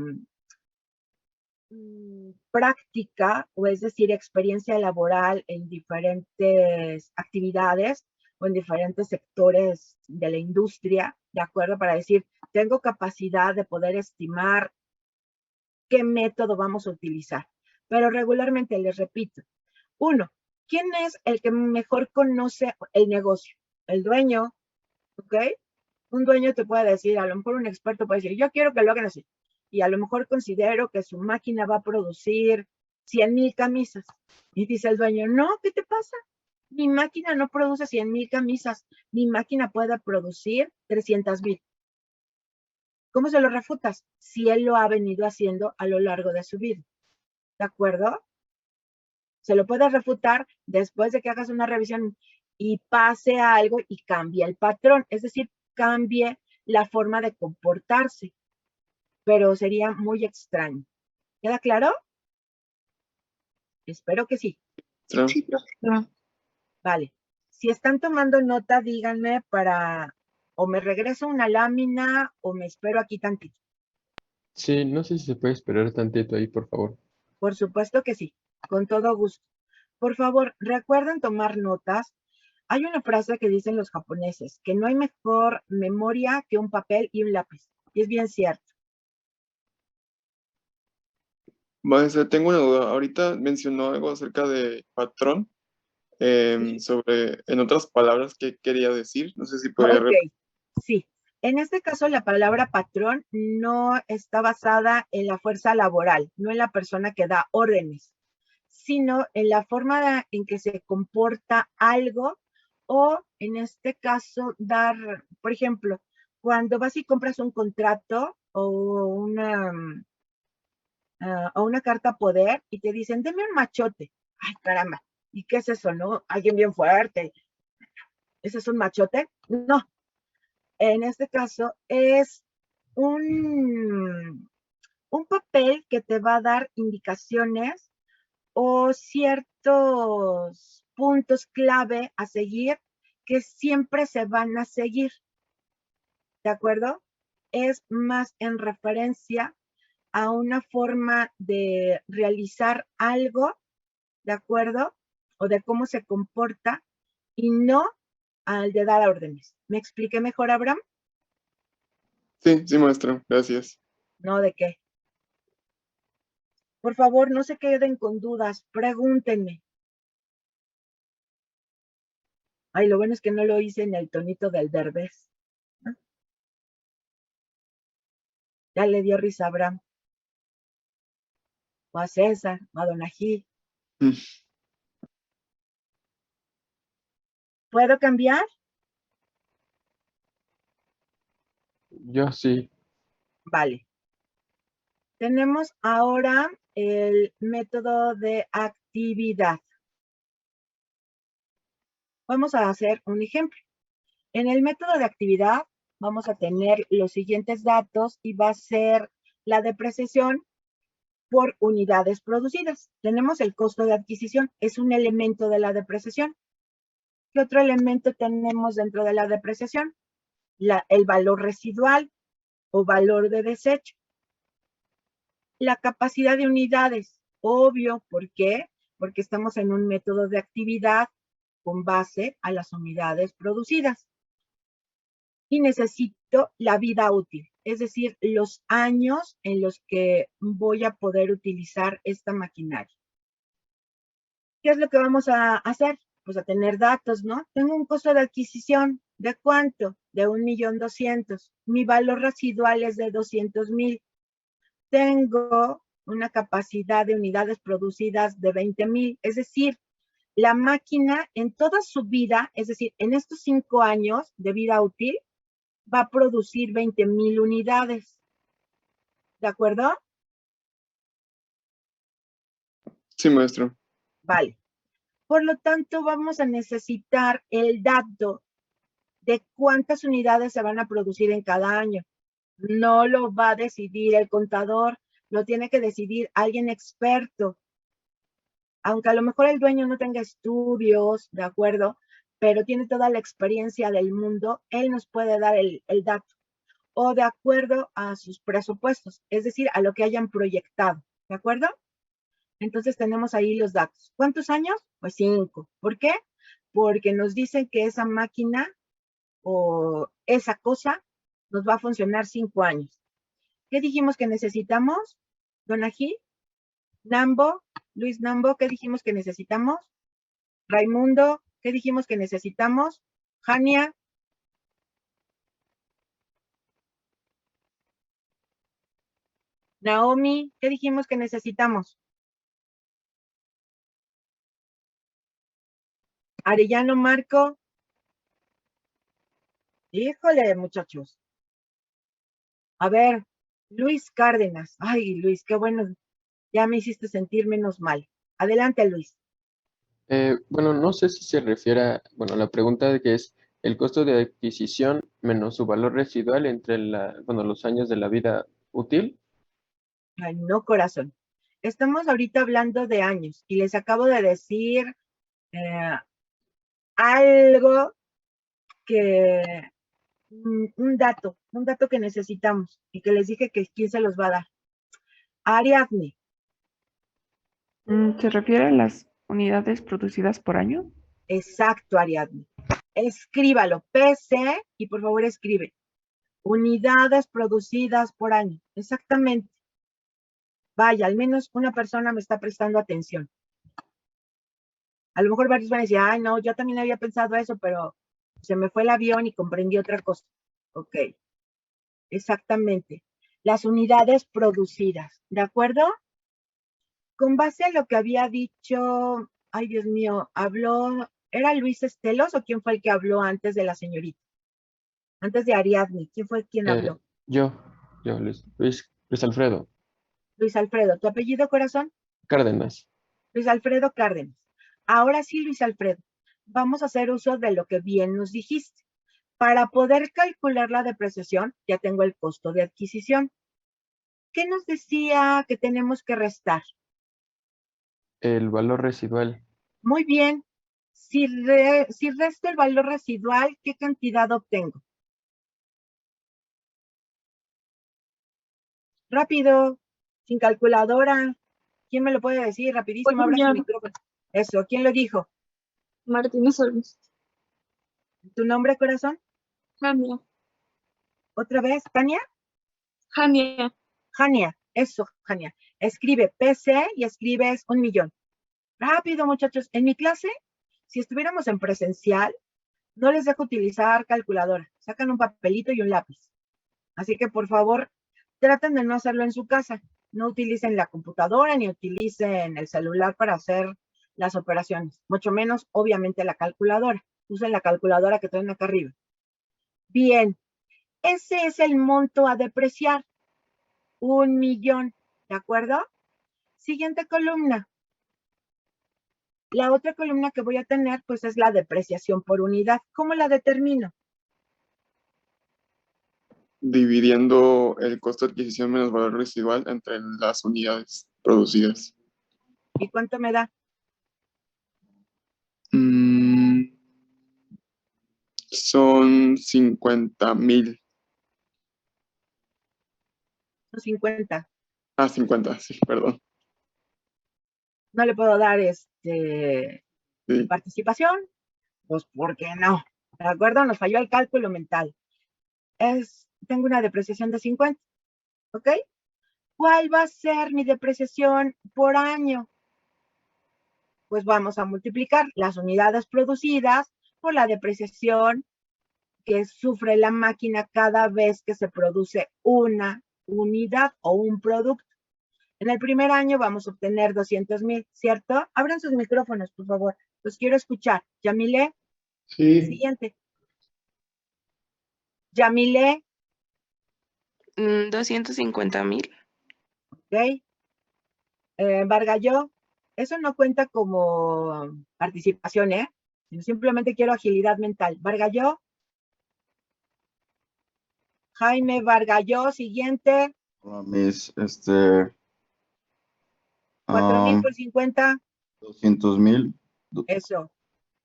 práctica, o es decir, experiencia laboral en diferentes actividades o en diferentes sectores de la industria, ¿de acuerdo? Para decir, tengo capacidad de poder estimar qué método vamos a utilizar. Pero regularmente, les repito, uno, ¿quién es el que mejor conoce el negocio? El dueño, ¿ok? Un dueño te puede decir, a lo mejor un experto puede decir, yo quiero que lo hagan así. Y a lo mejor considero que su máquina va a producir 100,000 camisas. Y dice el dueño, no, ¿qué te pasa? Mi máquina no produce 100,000 camisas. Mi máquina puede producir 300,000. ¿Cómo se lo refutas? Si él lo ha venido haciendo a lo largo de su vida. ¿De acuerdo? Se lo puedes refutar después de que hagas una revisión y pase algo y cambie el patrón. Es decir, cambie la forma de comportarse. Pero sería muy extraño. ¿Queda claro? Espero que sí. Profe. Vale. Si están tomando nota, díganme para O me regreso una lámina o me espero aquí tantito. Sí, no sé si se puede esperar tantito ahí, por favor. Por supuesto que sí, con todo gusto. Por favor, recuerden tomar notas. Hay una frase que dicen los japoneses, que no hay mejor memoria que un papel y un lápiz. Y es bien cierto. Maestra, tengo una duda. Ahorita mencionó algo acerca de patrón, sobre, en otras palabras, ¿qué quería decir? No sé si podría Ok, sí. En este caso, la palabra patrón no está basada en la fuerza laboral, no en la persona que da órdenes, sino en la forma en que se comporta algo o, en este caso, dar, por ejemplo, cuando vas y compras un contrato o una carta poder y te dicen, deme un machote. Ay, caramba, ¿y qué es eso, no? Alguien bien fuerte. ¿Ese es un machote? No. En este caso es un papel que te va a dar indicaciones o ciertos puntos clave a seguir que siempre se van a seguir, ¿de acuerdo? Es más en referencia a una forma de realizar algo, ¿de acuerdo? O de cómo se comporta y no al de dar órdenes. ¿Me expliqué mejor, Abraham? Sí, sí, maestra, gracias. No, ¿de qué? Por favor, no se queden con dudas, pregúntenme. Ay, lo bueno es que no lo hice en el tonito del Derbez. ¿No? Ya le dio risa a Abraham, o a César, o a Donají. Mm. ¿Puedo cambiar? Yo sí. Vale. Tenemos ahora el método de actividad. Vamos a hacer un ejemplo. En el método de actividad vamos a tener los siguientes datos y va a ser la depreciación por unidades producidas. Tenemos el costo de adquisición, es un elemento de la depreciación. ¿Qué otro elemento tenemos dentro de la depreciación? El valor residual o valor de desecho. La capacidad de unidades, obvio, ¿por qué? Porque estamos en un método de actividad con base a las unidades producidas. Y necesito la vida útil, es decir, los años en los que voy a poder utilizar esta maquinaria. ¿Qué es lo que vamos a hacer? Pues a tener datos, ¿no? Tengo un costo de adquisición, ¿de cuánto? De 1,200,000. Mi valor residual es de 200,000. Tengo una capacidad de unidades producidas de 20,000, es decir, la máquina en toda su vida, es decir, en estos 5 años de vida útil, va a producir 20,000 unidades. ¿De acuerdo? Sí, maestro. Vale. Por lo tanto, vamos a necesitar el dato de cuántas unidades se van a producir en cada año. No lo va a decidir el contador, lo tiene que decidir alguien experto. Aunque a lo mejor el dueño no tenga estudios, ¿de acuerdo? Pero tiene toda la experiencia del mundo, él nos puede dar el dato. O de acuerdo a sus presupuestos, es decir, a lo que hayan proyectado, ¿de acuerdo? Entonces tenemos ahí los datos. ¿Cuántos años? Pues 5. ¿Por qué? Porque nos dicen que esa máquina o esa cosa nos va a funcionar 5 años. ¿Qué dijimos que necesitamos? Donají, Nambo, Luis Nambo, ¿qué dijimos que necesitamos? Raimundo, ¿qué dijimos que necesitamos? Jania, Naomi, ¿qué dijimos que necesitamos? Arellano Marco. Híjole, muchachos. A ver, Luis Cárdenas. Ay, Luis, qué bueno. Ya me hiciste sentir menos mal. Adelante, Luis. Bueno, no sé si se refiere a, bueno, la pregunta de que es el costo de adquisición menos su valor residual entre los años de la vida útil. Ay, no, corazón. Estamos ahorita hablando de años y les acabo de decir algo que un dato que necesitamos y que les dije que quién se los va a dar. Ariadne, ¿Se refiere a las unidades producidas por año? exacto, Ariadne. Escríbalo, PC, y por favor escribe. Unidades producidas por año, exactamente. Vaya, al menos una persona me está prestando atención. A lo mejor varios van a decir, ay, no, yo también había pensado eso, pero se me fue el avión y comprendí otra cosa. Ok, exactamente. Las unidades producidas, ¿de acuerdo? Con base a lo que había dicho, ay, Dios mío, ¿era Luis Estelos o quién fue el que habló antes de la señorita? Antes de Ariadne, ¿quién fue quien habló? Yo, Luis Alfredo Luis Alfredo, ¿tu apellido, corazón? Cárdenas. Luis Alfredo Cárdenas. Ahora sí, Luis Alfredo, vamos a hacer uso de lo que bien nos dijiste. Para poder calcular la depreciación, ya tengo el costo de adquisición. ¿Qué nos decía que tenemos que restar? El valor residual, Muy bien. Si resto el valor residual, ¿qué cantidad obtengo? Rápido, sin calculadora. ¿Quién me lo puede decir? Rapidísimo, abra su micrófono. Eso, ¿quién lo dijo? Martínez Solís. ¿Tu nombre, corazón? Jania. ¿Otra vez? ¿Tania? Jania. Jania, eso, Jania. Escribe PC y escribes 1,000,000. Rápido, muchachos. En mi clase, si estuviéramos en presencial, no les dejo utilizar calculadora. Sacan un papelito y un lápiz. Así que, por favor, traten de no hacerlo en su casa. No utilicen la computadora ni utilicen el celular para hacer las operaciones. Mucho menos, obviamente, la calculadora. Usen la calculadora que traen acá arriba. Bien, ese es el monto a depreciar. 1,000,000, ¿de acuerdo? Siguiente columna. La otra columna que voy a tener, pues, es la depreciación por unidad. ¿Cómo la determino? Dividiendo el costo de adquisición menos valor residual entre las unidades producidas. ¿Y cuánto me da? Son 50,000. 50. 50, sí, perdón. No le puedo dar Sí. participación, pues, ¿por qué no? ¿De acuerdo? Nos falló el cálculo mental. Tengo una depreciación de 50, ¿ok? ¿Cuál va a ser mi depreciación por año? Pues vamos a multiplicar las unidades producidas por la depreciación que sufre la máquina cada vez que se produce una unidad o un producto. En el primer año vamos a obtener 200,000, ¿cierto? Abran sus micrófonos, por favor. Los quiero escuchar. Yamile, Sí, siguiente. Yamile, 250,000. ¿ok? Vargallo, eso no cuenta como participación, ¿eh? Simplemente quiero agilidad mental. Vargallo, Jaime Vargallo, siguiente. Hola, Miss, 4,000 por 50, 200,000. eso.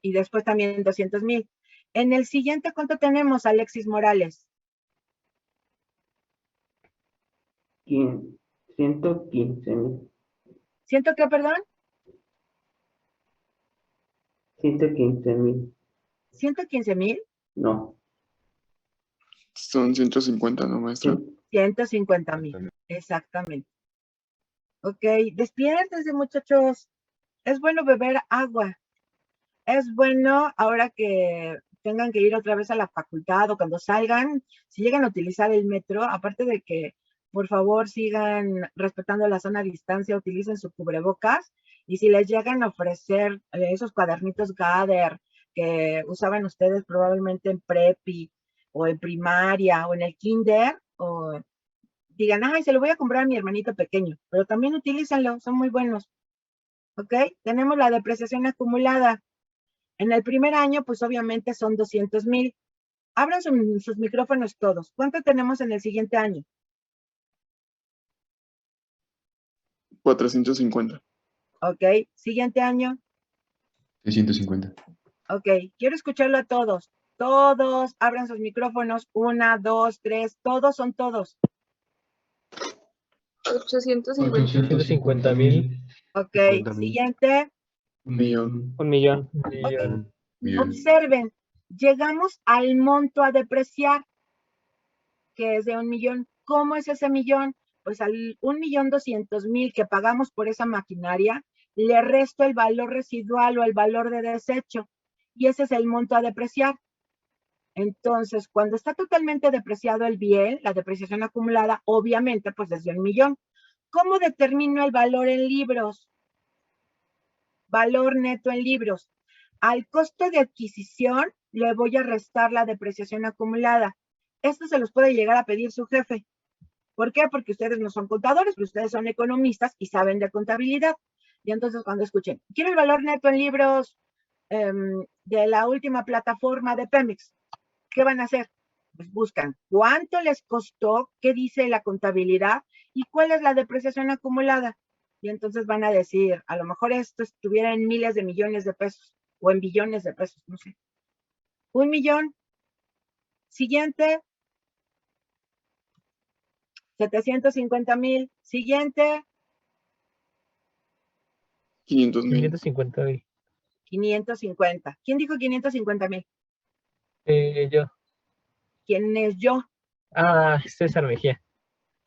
Y después también 200,000. En el siguiente, ¿cuánto tenemos, Alexis Morales? 115,000. ¿Ciento qué, perdón? 115,000. 115,000. No. Son 150, ¿no, maestra? 150,000, exactamente. Ok, despiértense, muchachos. Es bueno beber agua. Es bueno ahora que tengan que ir otra vez a la facultad o cuando salgan, si llegan a utilizar el metro, aparte de que por favor sigan respetando la sana distancia, utilicen su cubrebocas y si les llegan a ofrecer esos cuadernitos Gather que usaban ustedes probablemente en prepi o en primaria o en el kinder, o digan, ay, se lo voy a comprar a mi hermanito pequeño, pero también utilícenlo, son muy buenos. ¿Ok? Tenemos la depreciación acumulada. En el primer año, pues obviamente son 200,000. Abran sus micrófonos todos. ¿Cuánto tenemos en el siguiente año? 450. Ok. Siguiente año. 650. Ok. Quiero escucharlo a todos. Todos, abran sus micrófonos. 1, 2, 3, todos son todos. 850,000. Ok, 50,000. siguiente. 1,000,000. 1,000,000. Ok, Millón. observen, llegamos al monto a depreciar, que es de 1,000,000. ¿Cómo es ese millón? Pues al 1,200,000 que pagamos por esa maquinaria, le resto el valor residual o el valor de desecho, y ese es el monto a depreciar. Entonces, cuando está totalmente depreciado el bien, la depreciación acumulada, obviamente, pues es de 1,000,000. ¿Cómo determino el valor en libros? Valor neto en libros. Al costo de adquisición le voy a restar la depreciación acumulada. Esto se los puede llegar a pedir su jefe. ¿Por qué? Porque ustedes no son contadores, pero ustedes son economistas y saben de contabilidad. Y entonces cuando escuchen, quiero el valor neto en libros de la última plataforma de Pemex, ¿qué van a hacer? Pues buscan cuánto les costó, qué dice la contabilidad y cuál es la depreciación acumulada. Y entonces van a decir, a lo mejor esto estuviera en miles de millones de pesos o en billones de pesos, no sé. 1,000,000. Siguiente. 750,000. Siguiente. 500,000. 550,000. 550. ¿Quién dijo 550,000? Yo. ¿Quién es yo? César Mejía.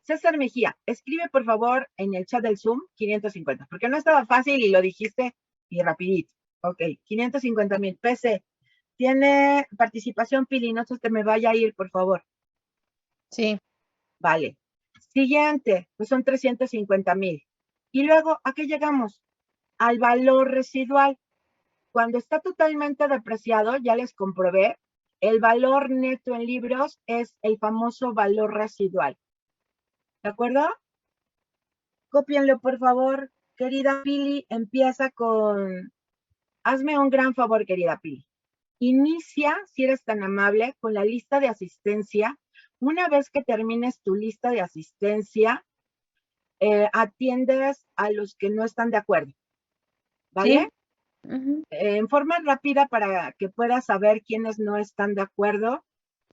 César Mejía, escribe por favor en el chat del Zoom 550, porque no estaba fácil y lo dijiste y rapidito. Ok, 550,000. PC, tiene participación Pili, no se te me vaya a ir, por favor. Sí. Vale. Siguiente, pues son 350,000. Y luego, ¿a qué llegamos? Al valor residual. Cuando está totalmente depreciado, ya les comprobé, el valor neto en libros es el famoso valor residual. ¿De acuerdo? Cópienlo, por favor. Querida Pili, empieza con... Hazme un gran favor, querida Pili. Inicia, si eres tan amable, con la lista de asistencia. Una vez que termines tu lista de asistencia, atiendes a los que no están de acuerdo. ¿Vale? Sí. Ujú. En forma rápida para que puedas saber quiénes no están de acuerdo.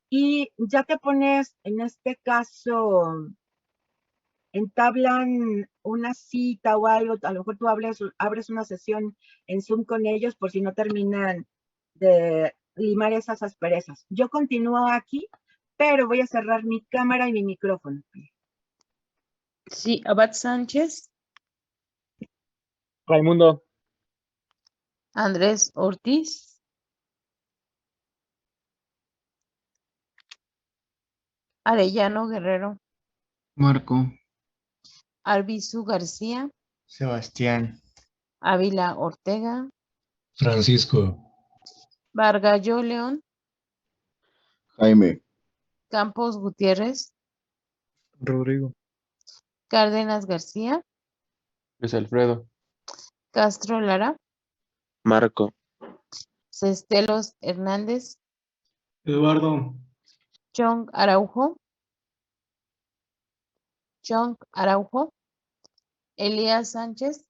Y ya te pones, en este caso, entablan una cita o algo, a lo mejor tú abres una sesión en Zoom con ellos por si no terminan de limar esas asperezas. Yo continúo aquí, pero voy a cerrar mi cámara y mi micrófono. Sí, Abad Sánchez, Raimundo. Andrés Ortiz, Arellano Guerrero, Marco. Arbizu García, Sebastián. Ávila Ortega, Francisco. Vargallo León, Jaime. Campos Gutiérrez, Rodrigo. Cárdenas García, Luis Alfredo. Castro Lara, Marco. Cestelos Hernández, Eduardo. Chong Araujo, Elías Sánchez,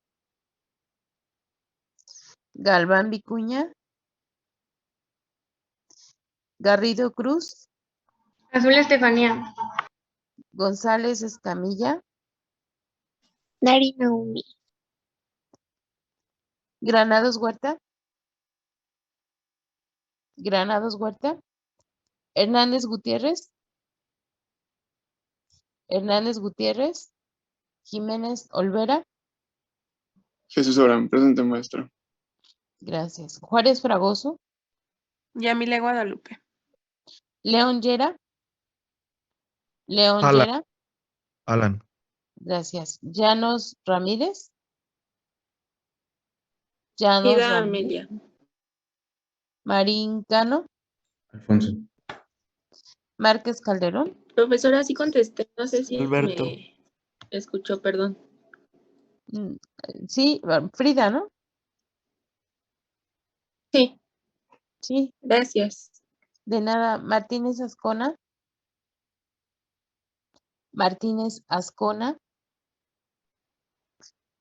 Galván Vicuña, Garrido Cruz, Azul Estefanía. González Escamilla, Dari Naomi. Granados Huerta, Hernández Gutiérrez, Jiménez Olvera, Jesús Abraham, presente maestro. gracias. Juárez Fragoso, Yamile Guadalupe. León Llera, Alan. gracias. Llanos Ramírez, Amelia. Marín Cano, Alfonso. Márquez Calderón, Profesora, sí contesté, no sé si Alberto. me escuchó, perdón. sí, Frida, ¿no? Sí, Sí, gracias. de nada. Martínez Ascona,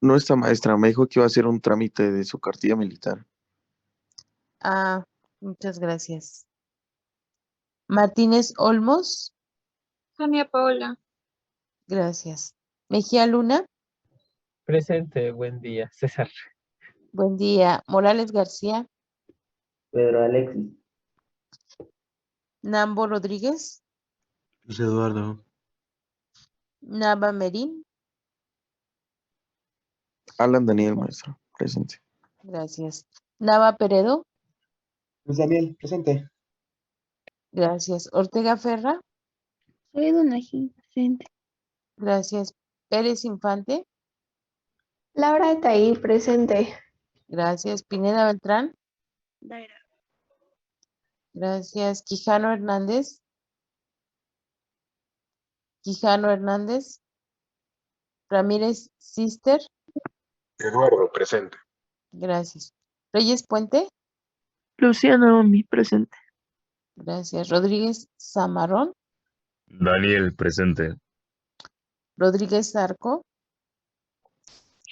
No, esta maestra me dijo que iba a hacer un trámite de su cartilla militar. muchas gracias. Martínez Olmos. Tania Paola. Gracias. Mejía Luna. Presente, buen día. César. Buen día. Morales García. Pedro Alexis. Nambo Rodríguez. Luis Eduardo. Nava Merín. Alan Daniel, maestro. Presente. Gracias. Nava Peredo. Luis Daniel, presente. Gracias. Ortega Ferra. Soy Donají, presente. Gracias. Pérez Infante. Laura Etaí, presente. Gracias. Pineda Beltrán. Daira. Gracias. Quijano Hernández. Quijano Hernández. Ramírez Sister. Eduardo, presente. Gracias. Reyes Puente. Luciano Omi, presente. Gracias. Rodríguez Zamarrón. Daniel, presente. Rodríguez Zarco.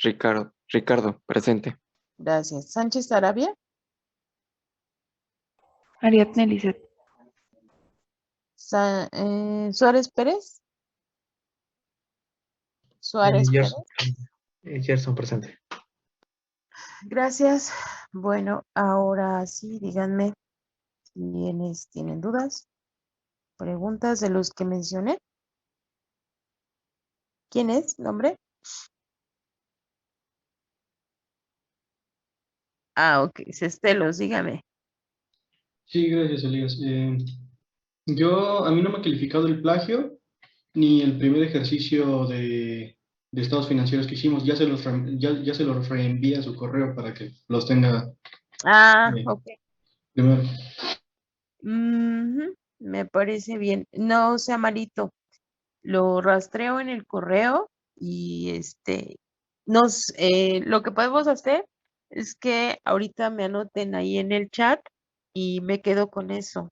Ricardo, presente. Gracias. Sánchez Arabia. Ariadne Lisset. Suárez Pérez. Suárez Pérez. Gerson, presente. Gracias. Bueno, ahora sí, díganme quiénes tienen dudas, preguntas de los que mencioné. ¿Quién es? ¿Nombre? Ok, Cestelos, dígame. Sí, gracias, Elías. A mí no me ha calificado el plagio ni el primer ejercicio de estados financieros que hicimos. Ya se los reenvía a su correo para que los tenga Ok. primero. Ujú, me parece bien. No sea malito. Lo rastreo en el correo y lo que podemos hacer es que ahorita me anoten ahí en el chat y me quedo con eso.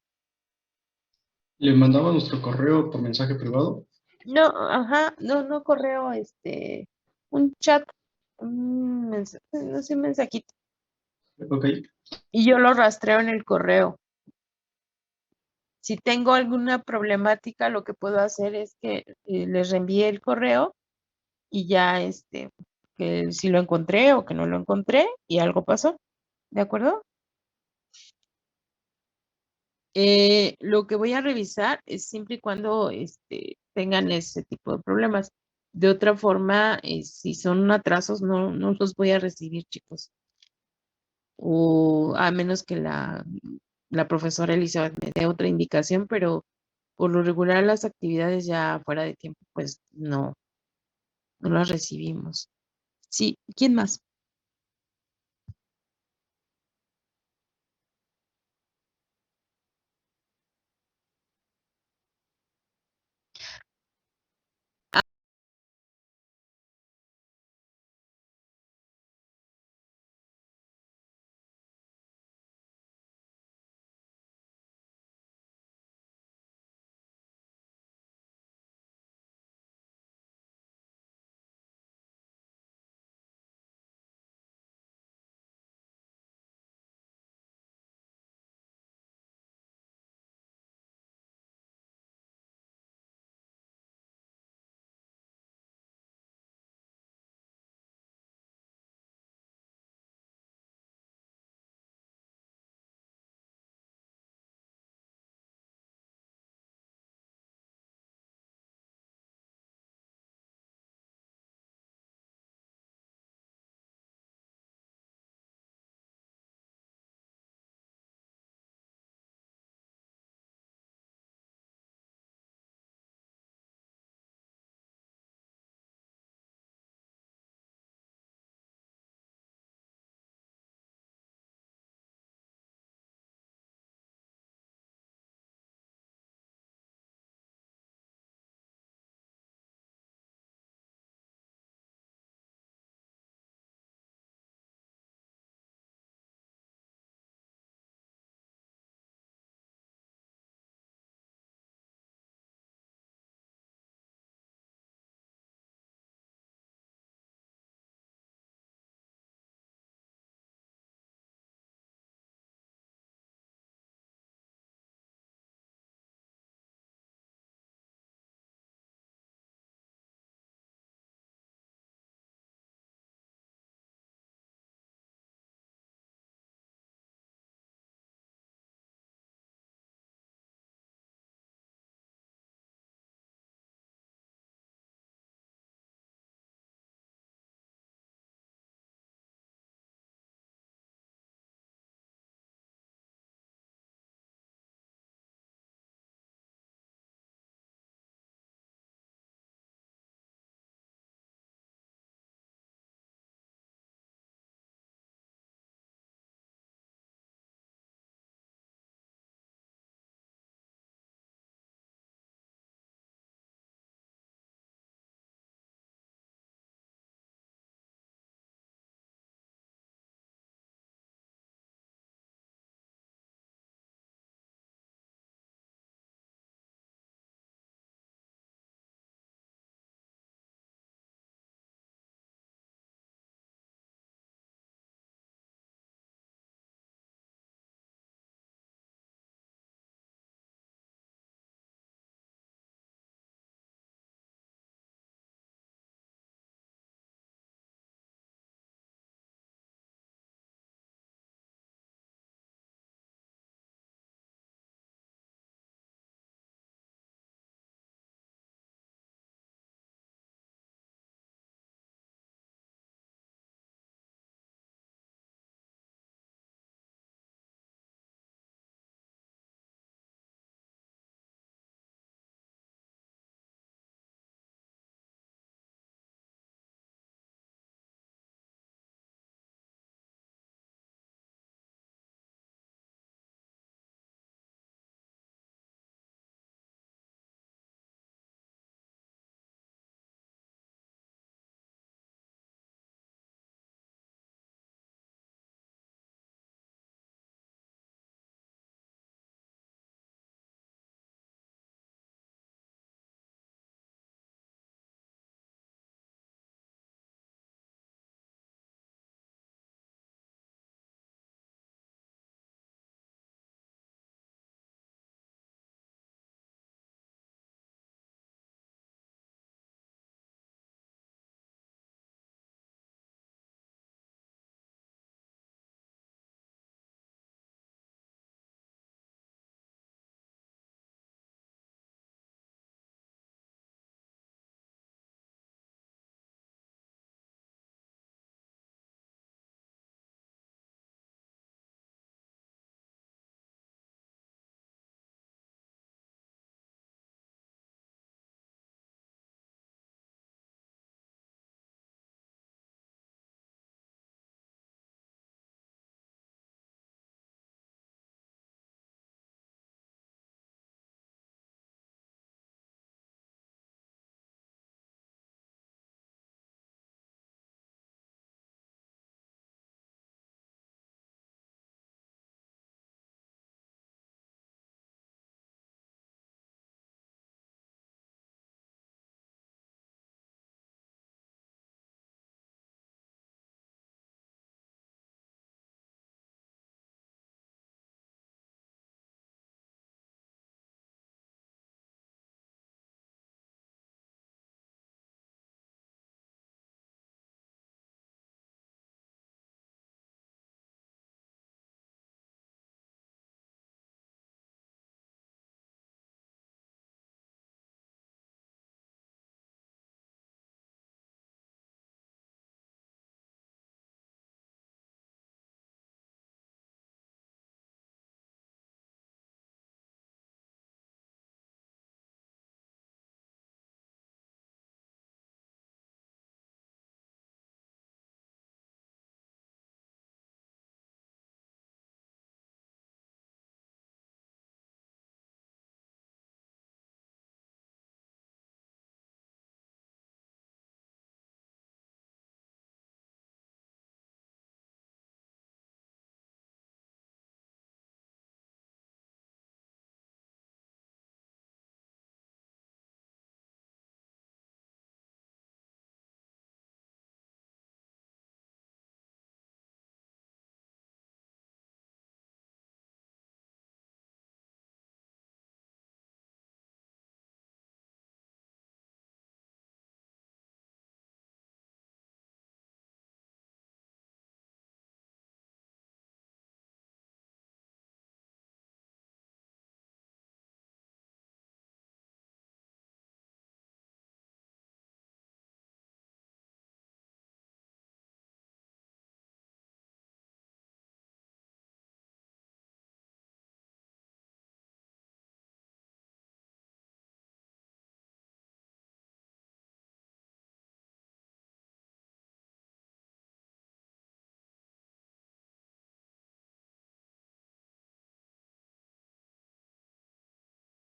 Le mandaba nuestro correo por mensaje privado. No, no correo, un chat, no sé, un mensajito. Ok. Y yo lo rastreo en el correo. Si tengo alguna problemática, lo que puedo hacer es que les reenvíe el correo y ya, que si lo encontré o que no lo encontré y algo pasó. ¿De acuerdo? Lo que voy a revisar es siempre y cuando tengan ese tipo de problemas. De otra forma, si son atrasos, no los voy a recibir, chicos. O a menos que la profesora Elizabeth me dé otra indicación, pero por lo regular las actividades ya fuera de tiempo, pues no las recibimos. Sí, ¿quién más?